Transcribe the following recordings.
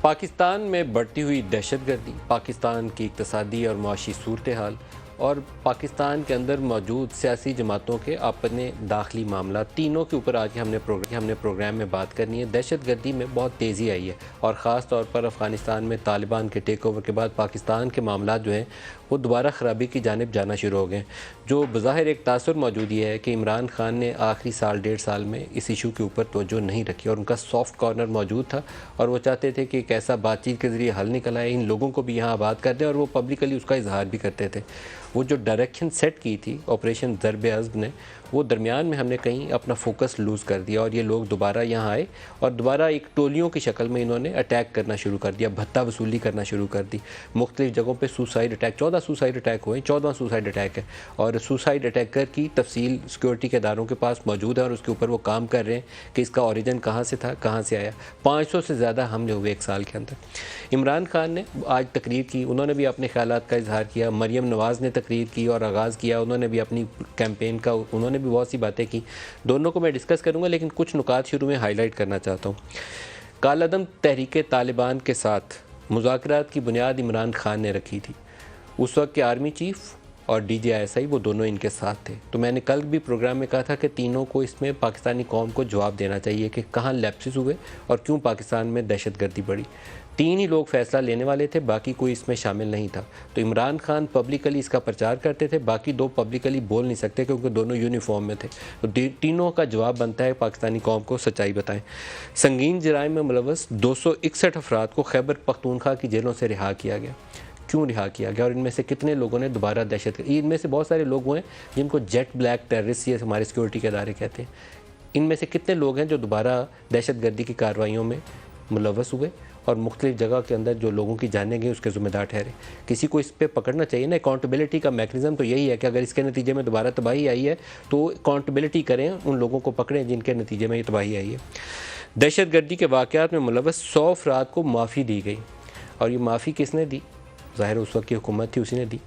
पाकिस्तान में बढ़ती हुई दहशतगर्दी, पाकिस्तान की इक़्तिसादी और मुआशी सूरत हाल और पाकिस्तान के अंदर मौजूद सियासी जमातों के अपने दाखिली मामला, तीनों के ऊपर आज हमने प्रोग्राम में बात करनी है। दहशतगर्दी में बहुत तेज़ी आई है और ख़ास तौर पर अफ़गानिस्तान में तालिबान के टेक ओवर के बाद पाकिस्तान के मामला जो हैं वो दोबारा ख़राबी की जानिब जाना शुरू हो गए। जो बज़ाहिर एक तासुर मौजूद ये है कि इमरान खान ने आखिरी साल डेढ़ साल में इस इशू के ऊपर तवज्जो नहीं रखी और उनका सॉफ्ट कॉर्नर मौजूद था और वो चाहते थे कि एक ऐसा बातचीत के ज़रिए हल निकल आए, इन लोगों को भी यहाँ आबाद कर दें, और वो पब्लिकली उसका इजहार भी करते थे। वो जो डायरेक्शन सेट की थी ऑपरेशन ज़र्ब-ए-अज़्ब ने, वो दरमियान में हमने कहीं अपना फोकस लूज़ कर दिया और ये लोग दोबारा यहाँ आए और दोबारा एक टोलियों की शक्ल में इन्होंने अटैक करना शुरू कर दिया, भत्ता वसूली करना शुरू कर दी। मुख्तलिफ़ जगहों पे सुसाइड अटैक, 14 सुसाइड अटैक हुए, 14वां सुसाइड अटैक है और सुसाइड अटैकर की तफसील सिक्योरिटी के इदारों के पास मौजूद है और उसके ऊपर वो काम कर रहे हैं कि इसका ओरिजिन कहाँ से था, कहाँ से आया। 500 से ज़्यादा हमले हुए एक साल के अंदर। इमरान खान ने आज तकरीर की, उन्होंने भी अपने ख़यालात का इजहार किया। मरियम नवाज़ ने तकरीर की और आगाज़ किया, उन्होंने भी अपनी कैंपेन का, उन्होंने भी बहुत सी बातें की। दोनों को मैं डिस्कस करूँगा, लेकिन कुछ नुकात शुरू में हाईलाइट करना चाहता हूँ। कालअदम तहरीक तालिबान के साथ मुज़ाकरात की बुनियाद इमरान खान ने रखी थी। उस वक्त के आर्मी चीफ़ और DGISI वो दोनों इनके साथ थे। तो मैंने कल भी प्रोग्राम में कहा था कि तीनों को इसमें पाकिस्तानी कौम को जवाब देना चाहिए कि कहाँ लैप्सेस हुए और क्यों पाकिस्तान में दहशतगर्दी बढ़ी। तीन ही लोग फ़ैसला लेने वाले थे, बाकी कोई इसमें शामिल नहीं था। तो इमरान खान पब्लिकली इसका प्रचार करते थे, बाकी दो पब्लिकली बोल नहीं सकते क्योंकि दोनों यूनिफॉर्म में थे। तो तीनों का जवाब बनता है पाकिस्तानी कौम को सच्चाई बताएं। संगीन जराइम में मुलव्वस 261 अफराद को खैबर पख्तूनख्वा की जेलों से रिहा किया गया। क्यों रिहा किया गया और इनमें से कितने लोगों ने दोबारा दहशत, इनमें से बहुत सारे लोग हुए हैं जिनको जेट ब्लैक टेररिस्ट ये हमारे सिक्योरिटी के इदारे कहते हैं। इनमें से कितने लोग हैं जो दोबारा दहशतगर्दी की कार्रवाइयों में मुलव्वस हुए और मुख्तलिफ जगह के अंदर जो लोगों की जानें गई उसके ज़िम्मेदार ठहरे। किसी को इस पर पकड़ना चाहिए ना। अकाउंटेबिलिटी का मैकेनिज़्म तो यही है कि अगर इसके नतीजे में दोबारा तबाही आई है तो अकाउंटेबिलिटी करें, उन लोगों को पकड़ें जिनके नतीजे में ये तबाही आई है। दहशतगर्दी के वाक़यात में मुलव्वस 100 अफराद को माफ़ी दी गई और ये माफ़ी किसने दी? ज़ाहिर उस वक्त की हुकूमत थी, उसी ने दी।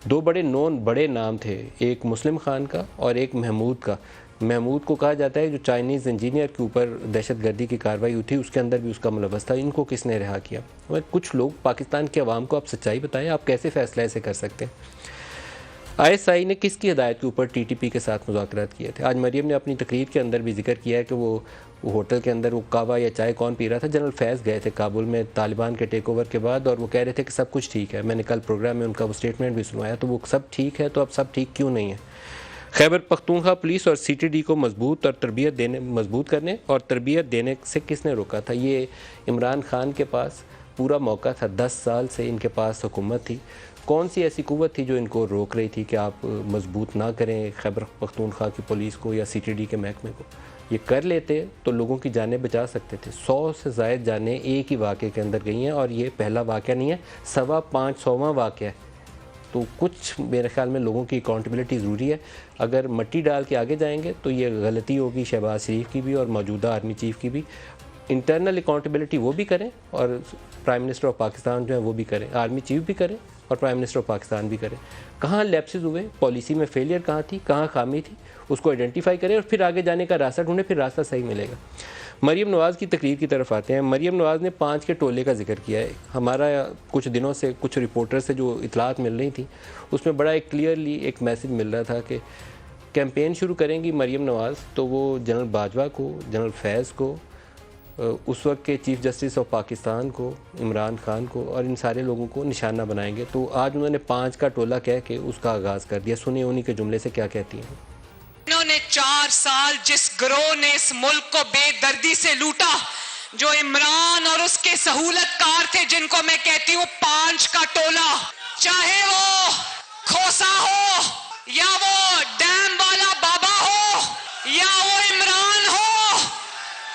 दो बड़े नाम थे, एक मुस्लिम खान का और एक महमूद का। महमूद को कहा जाता है जो चाइनीज़ इंजीनियर के ऊपर दहशतगर्दी की कार्रवाई हुई थी, उसके अंदर भी उसका मुलव्वस था। इनको किसने रिहा किया? कुछ लोग पाकिस्तान के अवाम को आप सच्चाई बताएं, आप कैसे फ़ैसला ऐसे कर सकते हैं? ISI ने किसकी हिदायत के ऊपर TTP के साथ मुज़ाकरात किए थे? आज मरियम ने अपनी तकरीर के अंदर भी जिक्र किया है कि वो होटल के अंदर वो कहवा या चाय कौन पी रहा था। जनरल फैज़ गए थे काबुल में तालिबान के टेक ओवर के बाद और वो कह रहे थे कि सब कुछ ठीक है। मैंने कल प्रोग्राम में उनका वो स्टेटमेंट भी सुनवाया। तो वो सब ठीक है, तो अब सब ठीक क्यों नहीं है? खैबर पख्तूनख्वा पुलिस और CTD को मजबूत करने और तरबियत देने से किसने रोका था? ये इमरान खान के पास पूरा मौका था। 10 साल से इनके पास हुकूमत थी। कौन सी ऐसी कुव्वत थी जो इनको रोक रही थी कि आप मजबूत ना करें खैबर पख्तूनख्वा की पुलिस को या CTD के महकमे को? ये कर लेते तो लोगों की जानें बचा सकते थे। 100 से ज़ायद जानें एक ही वाक़े के अंदर गई हैं और ये पहला वाक़या नहीं है, 550वां वाक़या है। तो कुछ मेरे ख्याल में लोगों की अकाउंटेबिलिटी ज़रूरी है। अगर मट्टी डाल के आगे जाएंगे तो ये गलती होगी शहबाज शरीफ की भी और मौजूदा आर्मी चीफ़ की भी। इंटरनल अकाउंटेबिलिटी वो भी करें और प्राइम मिनिस्टर ऑफ पाकिस्तान जो है वो भी करें, आर्मी चीफ़ भी करें और प्राइम मिनिस्टर ऑफ पाकिस्तान भी करें। कहाँ लैप्सेस हुए, पॉलिसी में फेलियर कहाँ थी, कहाँ खामी थी, उसको आइडेंटिफाई करें और फिर आगे जाने का रास्ता ढूंढें, फिर रास्ता सही मिलेगा। मरियम नवाज़ की तकरीर की तरफ आते हैं। मरियम नवाज़ ने 5 के टोले का जिक्र किया है। हमारा कुछ दिनों से कुछ रिपोर्टर से जो इतलात मिल रही थी उसमें बड़ा एक क्लियरली एक मैसेज मिल रहा था कि कैंपेन शुरू करेंगी मरियम नवाज़ तो वो जनरल बाजवा को, जनरल फैज़ को, उस वक्त के चीफ़ जस्टिस ऑफ पाकिस्तान को, इमरान खान को और इन सारे लोगों को निशाना बनाएंगे। तो आज उन्होंने 5 का टोला कह के उसका आगाज़ कर दिया। सुनिए उन्हीं के जुमले से क्या कहती हैं। इन्होंने 4 साल जिस गिरोह ने इस मुल्क को बेदर्दी से लूटा, जो इमरान और उसके सहूलतकार थे जिनको मैं कहती हूँ 5 का टोला, चाहे वो खोसा हो या वो डैम वाला बाबा हो या वो इमरान हो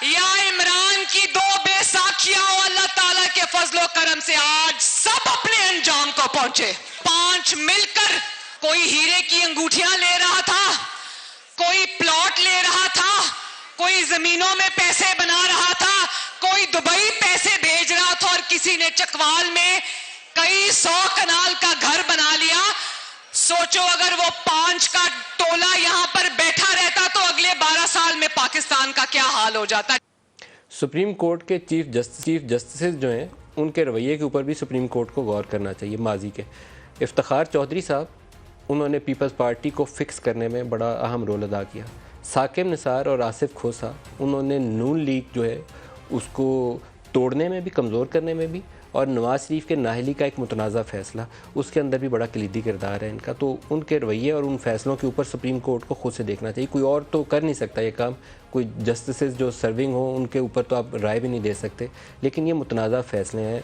या इमरान की 2 बेसाखियां हो, अल्लाह ताला के फजलो करम से आज सब अपने अंजाम को पहुंचे। 5 मिलकर कोई हीरे की अंगूठियां ले रहा था, कोई प्लॉट ले रहा था, कोई जमीनों में पैसे बना रहा था, कोई दुबई पैसे भेज रहा था और किसी ने चकवाल में कई 100 कनाल का घर बना लिया। सोचो अगर वो 5 का टोला यहाँ पर बैठा रहता तो अगले 12 साल में पाकिस्तान का क्या हाल हो जाता। सुप्रीम कोर्ट के चीफ जस्टिस जो हैं उनके रवैये के ऊपर भी सुप्रीम कोर्ट को गौर करना चाहिए। माजी के इफ्तिखार चौधरी साहब, उन्होंने पीपल्स पार्टी को फिक्स करने में बड़ा अहम रोल अदा किया। साकिब निसार और आसिफ खोसा, उन्होंने नून लीग जो है उसको तोड़ने में भी, कमज़ोर करने में भी, और नवाज़ शरीफ के नाहली का एक मुतनाज़ा फ़ैसला, उसके अंदर भी बड़ा कलीदी किरदार है इनका। तो उनके रवैये और उन फैसलों के ऊपर सुप्रीम कोर्ट को खुद से देखना चाहिए। कोई और तो कर नहीं सकता ये काम, कोई जस्टिस जो सर्विंग हो उनके ऊपर तो आप राय भी नहीं दे सकते। लेकिन ये मुतनाज़ा फ़ैसले हैं।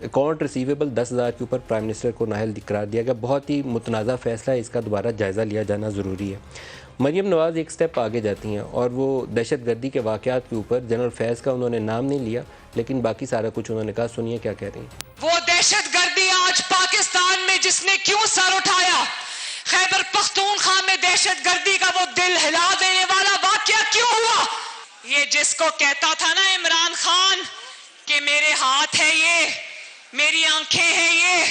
अकाउंट रिसीवेबल 10,000 के ऊपर प्राइम मिनिस्टर को नाहल करार दिया गया, बहुत ही मुतनाज़ा फ़ैसला है, इसका दोबारा जायज़ा लिया जाना ज़रूरी है। मरियम नवाज़ एक स्टेप आगे जाती हैं और वो दहशत गर्दी के वाक़यात के ऊपर जनरल फैज़ का उन्होंने नाम नहीं लिया, लेकिन बाकी सारा कुछ उन्होंने कहा। सुनिए क्या कह रही हैं। वो दहशत गर्दी आज पाकिस्तान में जिसने क्यों सर उठाया, खैबर पख्तूनख्वा में दहशत गर्दी का वो दिल हिला देने वाला वाकया क्यों हुआ? ये जिसको कहता था ना इमरान खान कि मेरे हाथ है ये, मेरी आंखें हैं ये,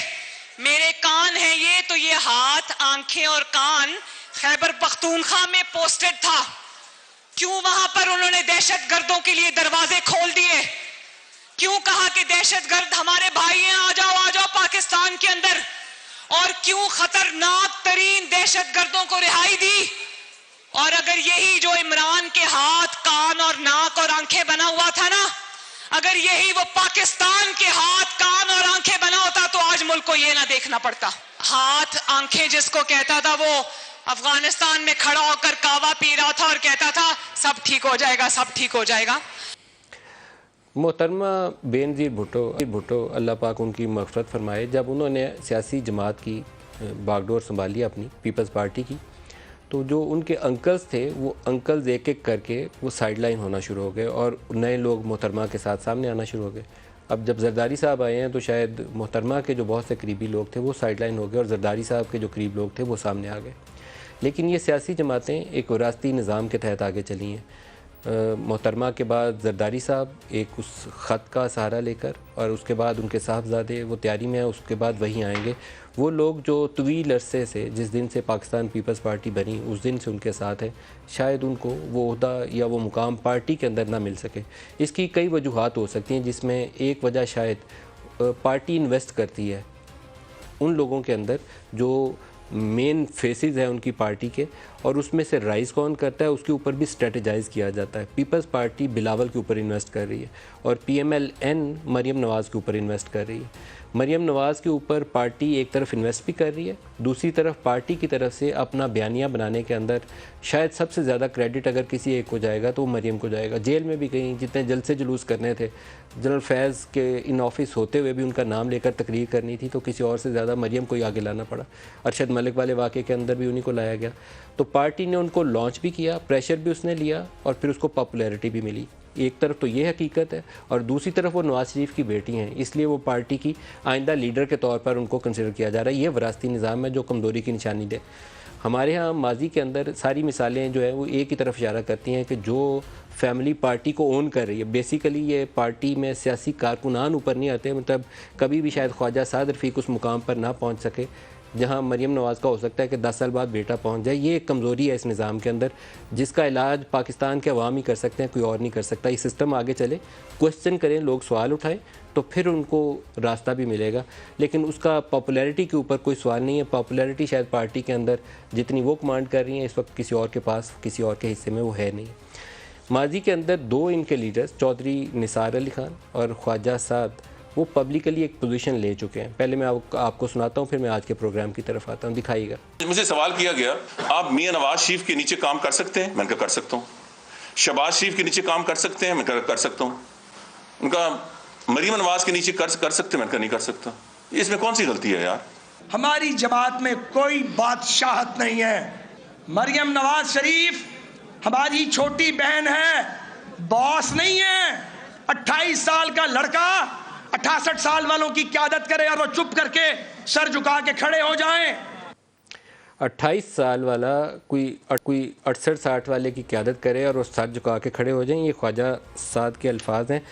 मेरे कान हैं ये, तो ये हाथ, आंखें और कान खैबर पख्तूनख्वा में पोस्टेड था। क्यों वहां पर उन्होंने दहशत गर्दों के लिए दरवाजे खोल दिए? क्यों कहा कि दहशतगर्द हमारे भाई हैं, आ जाओ पाकिस्तान के अंदर? और क्यों खतरनाक तरीन दहशतगर्दों को रिहाई दी? और अगर यही जो इमरान के हाथ, कान और नाक और आंखें बना हुआ था ना, अगर यही वो पाकिस्तान के हाथ, कान और आंखें बना होता तो आज मुल्क को ये ना देखना पड़ता। हाथ, आंखें जिसको कहता था वो अफगानिस्तान में खड़ा होकर कावा पी रहा था और कहता था सब ठीक हो जाएगा, सब ठीक हो जाएगा। मोहतरमा बेनज़ीर भुट्टो, अल्लाह पाक उनकी मग़फ़रत फरमाए, जब उन्होंने सियासी जमात की बागडोर संभाली अपनी पीपल्स पार्टी की, तो जो उनके अंकल्स थे वो अंकल्स एक एक करके वो साइड लाइन होना शुरू हो गए और नए लोग मोहतरमा के साथ सामने आना शुरू हो गए। अब जब जरदारी साहब आए हैं तो शायद मोहतरमा के जो बहुत से करीबी लोग थे वो साइड लाइन हो गए और जरदारी साहब के जो करीब लोग थे वो सामने आ गए। लेकिन ये सियासी जमातें एक विरासती निज़ाम के तहत आगे चली हैं। मोहतरमा के बाद जरदारी साहब एक उस ख़त का सहारा लेकर, और उसके बाद उनके साहबजादे वो तैयारी में हैं, उसके बाद वहीं आएंगे वो लोग जो तवील अरसे से, जिस दिन से पाकिस्तान पीपल्स पार्टी बनी उस दिन से उनके साथ हैं। शायद उनको वो ओहदा या वो मुकाम पार्टी के अंदर ना मिल सके। इसकी कई वजूहात हो सकती हैं, जिसमें एक वजह शायद पार्टी इन्वेस्ट करती है उन लोगों के अंदर जो मेन फेसेस है उनकी पार्टी के, और उसमें से राइज़ कौन करता है उसके ऊपर भी स्ट्रेटजाइज़ किया जाता है। पीपल्स पार्टी बिलावल के ऊपर इन्वेस्ट कर रही है और PMLN मरियम नवाज़ के ऊपर इन्वेस्ट कर रही है। मरियम नवाज़ के ऊपर पार्टी एक तरफ इन्वेस्ट भी कर रही है, दूसरी तरफ पार्टी की तरफ से अपना बयानिया बनाने के अंदर शायद सबसे ज़्यादा क्रेडिट अगर किसी एक को जाएगा तो वो मरियम को जाएगा। जेल में भी कहीं जितने जलसे जुलूस करने थे, जनरल फैज़ के इन ऑफिस होते हुए भी उनका नाम लेकर तकरीर करनी थी, तो किसी और से ज़्यादा मरियम को ही आगे लाना पड़ा। अरशद मलिक वाले वाक़े के अंदर भी उन्हीं को लाया गया। तो पार्टी ने उनको लॉन्च भी किया, प्रेशर भी उसने लिया और फिर उसको पॉपुलैरिटी भी मिली। एक तरफ तो ये हकीकत है और दूसरी तरफ वो नवाज़ शरीफ की बेटी हैं, इसलिए वो पार्टी की आइंदा लीडर के तौर पर उनको कंसिडर किया जा रहा है। ये विरासती निज़ाम है जो कमज़ोरी की निशानी दे। हमारे यहाँ माजी के अंदर सारी मिसालें जो है वो एक ही तरफ इशारा करती हैं कि जो फैमिली पार्टी को ओन कर रही है, बेसिकली ये पार्टी में सियासी कारकुनान ऊपर नहीं आते, मतलब कभी भी शायद ख्वाजा साद रफ़ीक उस मुकाम पर ना पहुँच सके जहाँ मरियम नवाज़ का हो सकता है कि 10 साल बाद बेटा पहुँच जाए। ये एक कमज़ोरी है इस निज़ाम के अंदर, जिसका इलाज पाकिस्तान के अवाम ही कर सकते हैं, कोई और नहीं कर सकता। ये सिस्टम आगे चले, क्वेश्चन करें, लोग सवाल उठाएं, तो फिर उनको रास्ता भी मिलेगा। लेकिन उसका पॉपुलैरिटी के ऊपर कोई सवाल नहीं है। पॉपुलैरिटी शायद पार्टी के अंदर जितनी वो कमांड कर रही हैं इस वक्त किसी और के पास, किसी और के हिस्से में वो है नहीं। माजी के अंदर दो इनके लीडर्स चौधरी निसार अली खान और ख्वाजा साद वो पब्लिकली एक पोजीशन ले चुके हैं। पहले मैं आपको सुनाता हूं, फिर मैं आज के प्रोग्राम की तरफ आता हूं। दिखाइएगा। मुझे सवाल किया गया, आप मियां नवाज शरीफ के नीचे काम कर सकते हैं? मैंने कहा कर सकता हूं। शहबाज शरीफ के नीचे काम कर सकते हैं? मैं कहा कर सकता हूं। उनका मरियम नवाज के नीचे कर सकते हैं? मैंने कहा नहीं कर सकता। इसमें कौन सी गलती है यार? हमारी जमात में कोई बादशाहत नहीं है। मरियम नवाज शरीफ हमारी छोटी बहन है, बॉस नहीं है। 28 साल का लड़का 68 साल वालों की क़यादत करे और वो चुप करके सर झुका के खड़े हो जाएं। 28 साल वाला कोई 68-60 वाले की क़यादत करे और वो सर झुका के खड़े हो जाएं, ये ख्वाजा साद के अल्फाज हैं।